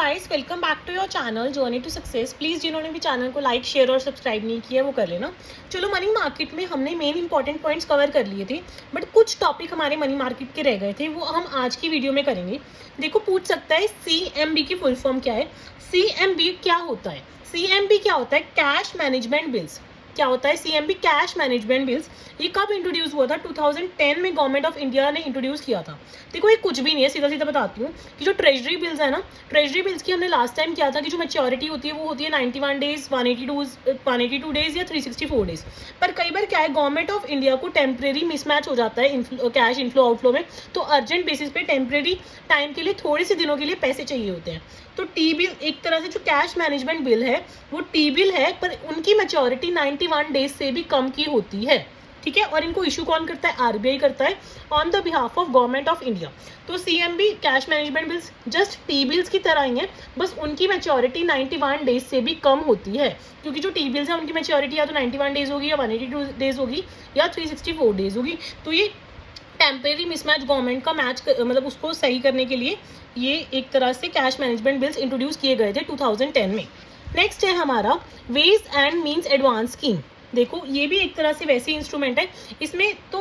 Guys, welcome back to your channel journey to success. Please जिन्होंने भी channel को like, share और subscribe नहीं किया वो कर लेना। चलो, मनी मार्केट में हमने मेन इंपॉर्टेंट पॉइंट्स कवर कर लिए थे, बट कुछ टॉपिक हमारे मनी मार्केट के रह गए थे, वो हम आज की वीडियो में करेंगे। देखो, पूछ सकता है CMB की फुल फॉर्म क्या है। CMB क्या होता है? CMB क्या होता है? Cash management bills. क्या होता है CMB? Cash management bills. ये कब इंट्रोड्यूस हुआ था? 2010 में गवर्नमेंट ऑफ इंडिया ने इंट्रोड्यूस किया था। देखो, ये कुछ भी नहीं है, सीधा सीधा बताती हूँ कि जो ट्रेजरी बिल्स है ना, ट्रेजरी बिल्स की हमने लास्ट टाइम किया था कि जो मैच्योरिटी होती है वो होती है 91 डेज, 182 डेज या 364 डेज। पर कई बार क्या है, गवर्नमेंट ऑफ इंडिया को टेम्परेरी मिसमैच हो जाता है कैश इनफ्लो आउटफ्लो में, तो अर्जेंट बेसिस पे टेम्परेरी टाइम के लिए, थोड़े से दिनों के लिए पैसे चाहिए होते हैं। तो टी बिल एक तरह से, जो कैश मैनेजमेंट बिल है वो टी बिल है, पर उनकी मैच्योरिटी 91 डेज से भी कम की होती है। ठीक है, और इनको इशू कौन करता है? RBI करता है on the behalf of government of India. तो CMB cash management bills just T bills की तरह ही है, बस उनकी मैच्योरिटी 91 डेज से भी कम होती है, क्योंकि जो टी बिल्स है उनकी मैच्योरिटी या तो 91 डेज होगी, या 182 डेज होगी, या 364 डेज होगी। तो ये टेम्परेरी मिसमैच गवर्नमेंट का मैच मतलब उसको सही करने के लिए ये एक तरह से कैश मैनेजमेंट बिल्स इंट्रोड्यूस किए गए थे 2010 में। नेक्स्ट है हमारा ways and means advance scheme. देखो, ये भी एक तरह से वैसे इंस्ट्रूमेंट है, इसमें तो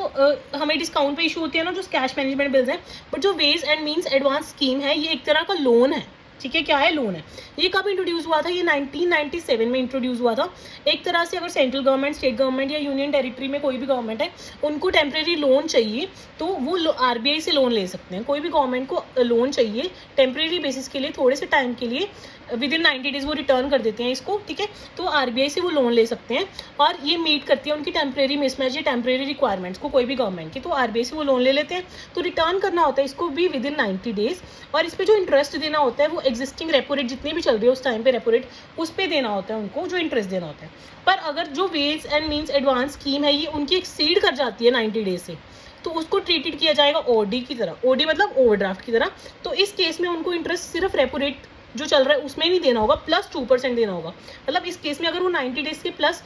हमें डिस्काउंट पे इशू होती है ना जो कैश मैनेजमेंट बिल्स हैं, बट जो ways and means advance scheme है ये एक तरह का लोन है। ठीक है, क्या है? लोन है। ये कब इंट्रोड्यूस हुआ था? ये 1997 में इंट्रोड्यूस हुआ था। एक तरह से अगर सेंट्रल गवर्नमेंट, स्टेट गवर्नमेंट या यूनियन टेरिटरी में कोई भी गवर्नमेंट है, उनको टेम्परेरी लोन चाहिए तो वो RBI से लोन ले सकते हैं। कोई भी गवर्नमेंट को लोन चाहिए टेम्परेरी बेसिस के लिए, थोड़े से टाइम के लिए, विदिन 90 डेज वो रिटर्न कर देते हैं इसको। ठीक है, तो RBI से वो लोन ले सकते हैं, और ये मीट करती है उनकी टेम्परेरी मिसमैच या टेम्परेरी रिक्वायरमेंट्स को, कोई भी गवर्नमेंट की। तो RBI से वो लोन ले लेते हैं, तो रिटर्न करना होता है इसको भी विदिन 90 डेज, और इस पर जो इंटरेस्ट देना होता है वो एग्जिस्टिंग रेपो रेट जितनी भी चल रही है उस टाइम पे रेपो रेट, उस पर देना होता है उनको, जो इंटरेस्ट देना होता है। पर अगर जो ways and means advance scheme है ये उनकी एक्सीड कर जाती है 90 डेज से, तो उसको ट्रीटेड किया जाएगा OD की तरह। OD मतलब ओवरड्राफ्ट की तरह। तो इस केस में उनको इंटरेस्ट सिर्फ रेपो रेट जो चल रहा है उसमें नहीं देना होगा, प्लस 2% देना होगा। मतलब इस केस में अगर वो 90 डेज के प्लस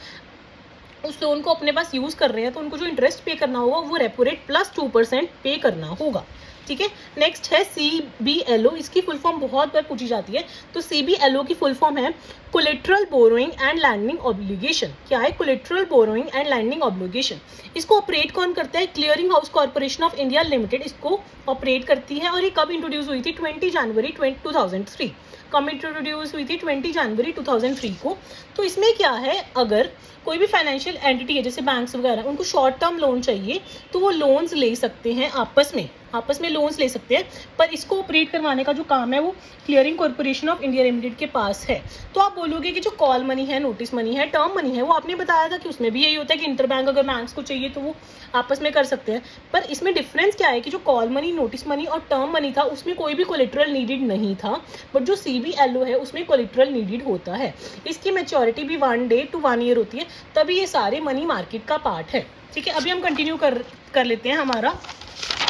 उस लोन को अपने पास यूज कर रहे हैं, तो उनको जो इंटरेस्ट पे करना होगा वो रेपो रेट प्लस 2% पे करना होगा। ठीक है, नेक्स्ट है CBLO। इसकी फुल फॉर्म बहुत बार पूछी जाती है। तो CBLO की फुल फॉर्म है collateral borrowing and lending obligation. क्या है? Collateral borrowing and lending obligation. इसको ऑपरेट कौन करता है? Clearing house corporation of India limited इसको ऑपरेट करती है। और ये कब इंट्रोड्यूस हुई थी? 20 जनवरी 2003। कब इंट्रोड्यूस हुई थी? 20 जनवरी 2003 को। तो इसमें क्या है, अगर कोई भी फाइनेंशियल एंटिटी है जैसे बैंक्स वगैरह, उनको शॉर्ट टर्म लोन चाहिए तो वो लोन्स ले सकते हैं, आपस में लोन्स ले सकते हैं। पर इसको ऑपरेट करवाने का जो काम है वो clearing corporation of India limited के पास है। तो आप बोलोगे कि जो कॉल मनी है, नोटिस मनी है, टर्म मनी है, वो आपने बताया था कि उसमें भी यही होता है कि इंटर बैंक अगर बैंक्स को चाहिए तो वो आपस में कर सकते हैं। पर इसमें डिफरेंस क्या है कि जो कॉल मनी, नोटिस मनी और टर्म मनी था उसमें कोई भी कोलेट्रल नीडेड नहीं था, बट जो CBLO है उसमें कोलेट्रल नीडेड होता है। इसकी मैच्योरिटी भी 1 डे टू 1 ईयर होती है, तभी ये सारे मनी मार्केट का पार्ट है। ठीक है, अभी हम कंटिन्यू कर लेते हैं हमारा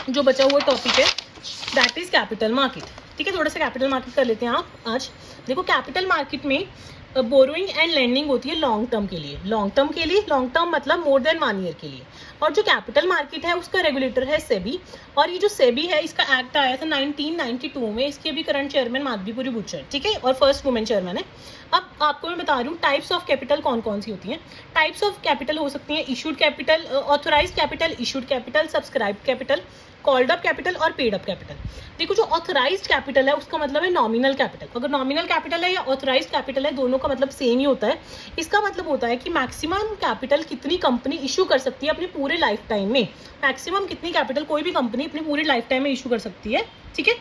जो बचा हुआ टॉपिक है, दैट इज कैपिटल मार्केट। ठीक है, थोड़ा सा कैपिटल मार्केट कर लेते हैं आप आज। देखो, कैपिटल मार्केट में बोरोइंग एंड लेंडिंग होती है लॉन्ग टर्म के लिए। लॉन्ग टर्म मतलब मोर देन 1 ईयर के लिए। और जो कैपिटल मार्केट है उसका रेगुलेटर है सेबी। और ये जो सेबी है इसका एक्ट आया था 1992 में। इसके अभी करंट चेयरमैन माधवीपुरी बुच्चर, ठीक है, और फर्स्ट वुमेन चेयरमैन है। अब आपको मैं बता रही हूँ टाइप्स ऑफ कैपिटल कौन कौन सी होती हैं। टाइप्स ऑफ कैपिटल हो सकती हैं issued capital, authorised capital, issued capital, subscribe capital, called up capital और पेड अप कैपिटल। देखो, जो ऑथराइज्ड कैपिटल है उसका मतलब है नॉमिनल कैपिटल। अगर नॉमिनल कैपिटल है या ऑथराइज्ड कैपिटल है, दोनों का मतलब सेम ही होता है। इसका मतलब होता है कि मैक्सिमम कैपिटल कितनी कंपनी इशू कर सकती है अपने पूरे लाइफ टाइम में। मैक्सिमम कितनी कैपिटल कोई भी कंपनी अपनी पूरी लाइफ टाइम में इशू कर सकती है। ठीक है,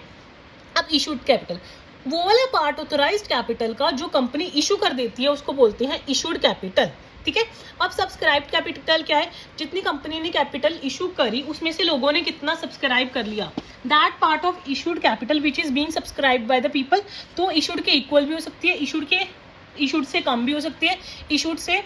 अब इशूड कैपिटल, वो वाला पार्ट ऑथराइज्ड कैपिटल का जो कंपनी इशू कर देती है उसको बोलते हैं इशूड कैपिटल। ठीक है, अब सब्सक्राइब कैपिटल क्या है? जितनी कंपनी ने कैपिटल इशू करी उसमें से लोगों ने कितना सब्सक्राइब कर लिया, that part of issued capital which is being subscribed by the people. तो इशूड के इक्वल भी हो सकती है, इशूड से कम भी हो सकती है, इशूड से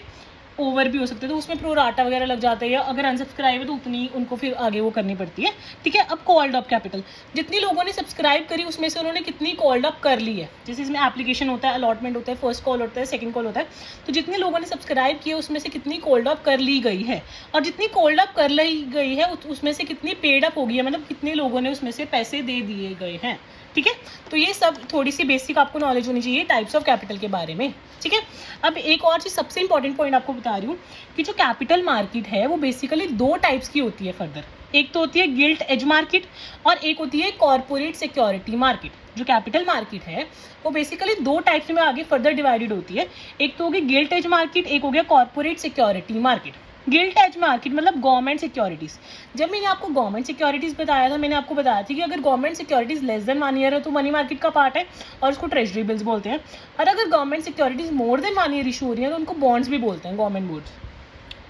ओवर भी हो सकते हैं, तो उसमें प्रोराटा वगैरह लग जाता है, या अगर अनसब्सक्राइब है तो उतनी उनको फिर आगे वो करनी पड़ती है। ठीक है, अब कॉल्ड अप कैपिटल, जितनी लोगों ने सब्सक्राइब करी उसमें से उन्होंने कितनी कॉल्ड अप कर ली है। जैसे इसमें एप्लीकेशन होता है, अलॉटमेंट होता है, फर्स्ट कॉल होता है, सेकंड कॉल होता है, तो जितने लोगों ने सब्सक्राइब किए उसमें से कितनी कॉल्ड अप कर ली गई है, और जितनी कॉल्ड अप कर ली गई है उसमें से कितनी पेड अप हो गई है, मतलब कितने लोगों ने उसमें से पैसे दे दिए गए हैं। ठीक है। तो ये सब थोड़ी सी बेसिक आपको नॉलेज होनी चाहिए टाइप्स ऑफ कैपिटल के बारे में, ठीक है। अब एक और चीज़ सबसे इंपॉर्टेंट पॉइंट आपको बता रही हूँ कि जो कैपिटल मार्केट है वो बेसिकली 2 टाइप्स की होती है फर्दर। एक तो होती है गिल्ट एज मार्केट और एक होती है कॉर्पोरेट सिक्योरिटी मार्केट। जो कैपिटल मार्केट है वो बेसिकली 2 टाइप्स में आगे फर्दर डिवाइडेड होती है। एक तो होगी गिल्ट एज मार्केट, एक हो गया corporate security market. Gilt edge market मतलब गवर्नमेंट सिक्योरिटीज। जब मैंने आपको गवर्नमेंट सिक्योरिटीज बताया था, मैंने आपको बताया था कि अगर government securities less than 1 year है तो मनी मार्केट का पार्ट है और उसको ट्रेजरी बिल्स बोलते हैं। और अगर government securities more than 1 year issue हो रही है तो उनको बॉन्ड्स भी बोलते हैं, गवर्नमेंट बॉन्ड्स।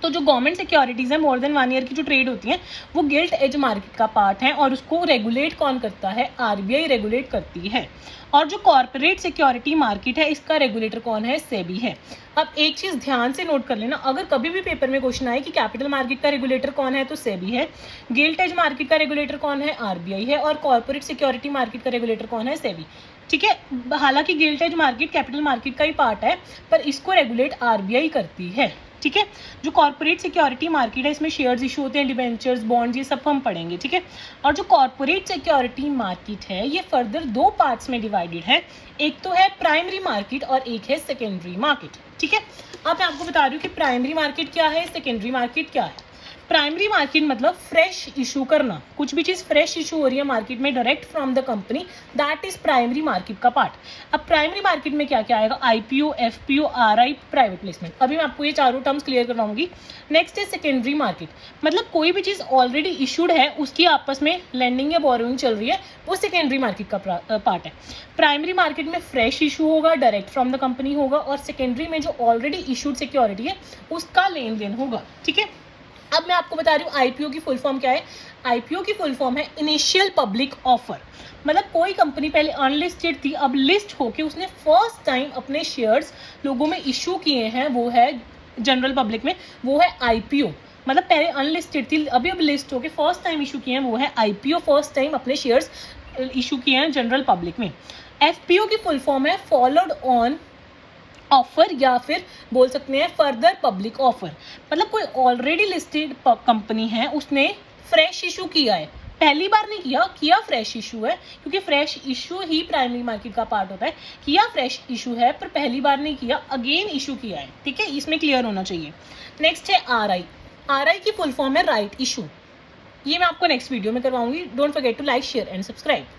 तो जो गवर्नमेंट सिक्योरिटीज़ है मोर देन 1 ईयर की जो ट्रेड होती हैं वो गिल्ट एज मार्केट का पार्ट है और उसको रेगुलेट कौन करता है? आरबीआई रेगुलेट करती है। और जो कॉर्पोरेट सिक्योरिटी मार्केट है इसका रेगुलेटर कौन है? सेबी है। अब एक चीज़ ध्यान से नोट कर लेना, अगर कभी भी पेपर में क्वेश्चन आए कि कैपिटल मार्केट का रेगुलेटर कौन है तो सेबी है, गिल्ट एज मार्केट का रेगुलेटर कौन है? आरबीआई है, और कॉर्पोरेट सिक्योरिटी मार्केट का रेगुलेटर कौन है? सेबी, ठीक है। हालांकि gilt edge market capital market का ही पार्ट है पर इसको रेगुलेट आरबीआई करती है, ठीक है। जो कॉर्पोरेट सिक्योरिटी मार्केट है इसमें शेयर्स इशू होते हैं, डिबेंचर्स, बॉन्ड्स, ये सब हम पढ़ेंगे, ठीक है। और जो कॉर्पोरेट सिक्योरिटी मार्केट है ये फर्दर 2 पार्ट्स में डिवाइडेड है। एक तो है प्राइमरी मार्केट और एक है सेकेंडरी मार्केट, ठीक है। अब मैं आपको बता रही हूँ कि प्राइमरी मार्केट क्या है, सेकेंडरी मार्केट क्या है। प्राइमरी मार्केट मतलब फ्रेश इशू करना, कुछ भी चीज़ फ्रेश इशू हो रही है मार्केट में direct from the company, that is primary market का पार्ट। अब प्राइमरी मार्केट में क्या क्या आएगा? IPO, FPO, RI, private placement. अभी मैं आपको ये चारों टर्म्स क्लियर करवाऊंगी। नेक्स्ट है सेकेंडरी मार्केट, मतलब कोई भी चीज़ ऑलरेडी इशूड है उसकी आपस में लेंडिंग या बोरोइंग चल रही है, वो सेकेंडरी मार्केट का पार्ट है। प्राइमरी मार्केट में फ्रेश इशू होगा, डायरेक्ट फ्रॉम द कंपनी होगा, और सेकेंडरी में जो ऑलरेडी इशूड सिक्योरिटी है उसका लेन देन होगा, ठीक है। अब मैं आपको बता रही हूँ आईपीओ की फुल फॉर्म क्या है। आईपीओ की फुल फॉर्म है इनिशियल पब्लिक ऑफर, मतलब कोई कंपनी पहले अनलिस्टेड थी, अब लिस्ट होके उसने फर्स्ट टाइम अपने शेयर्स लोगों में इशू किए हैं, वो है जनरल पब्लिक में, वो है आईपीओ। मतलब पहले अनलिस्टेड थी, अभी अब लिस्ट होके फर्स्ट टाइम इशू किए हैं, वो है आईपीओ, फर्स्ट टाइम अपने शेयर्स इशू किए हैं जनरल पब्लिक में। एफपीओ की फुल फॉर्म है फॉलोड ऑन ऑफर, या फिर बोल सकते हैं फर्दर पब्लिक ऑफर, मतलब कोई ऑलरेडी लिस्टेड कंपनी है उसने फ्रेश इशू किया है, पहली बार नहीं किया फ्रेश इशू है, क्योंकि फ्रेश इशू ही प्राइमरी मार्केट का पार्ट होता है। किया फ्रेश इशू है पर पहली बार नहीं किया, अगेन इशू किया है, ठीक है, इसमें क्लियर होना चाहिए। नेक्स्ट है आरआई। आरआई की फुल फॉर्म है राइट इशू। ये मैं आपको नेक्स्ट वीडियो में करवाऊंगी। Don't forget to like, share and subscribe.